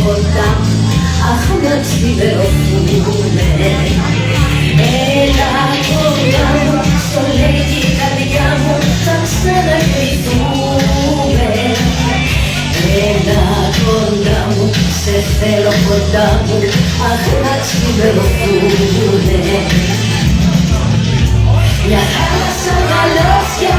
κοντά μου, αχ να ξημερωθούνε. Έλα κοντά μου, στο λέει η καρδιά μου, θα ξανακριθούμε. Έλα κοντά μου, σε θέλω κοντά μου, αχ να ξημερωθούνε. Μια θάλασσα γαλάζια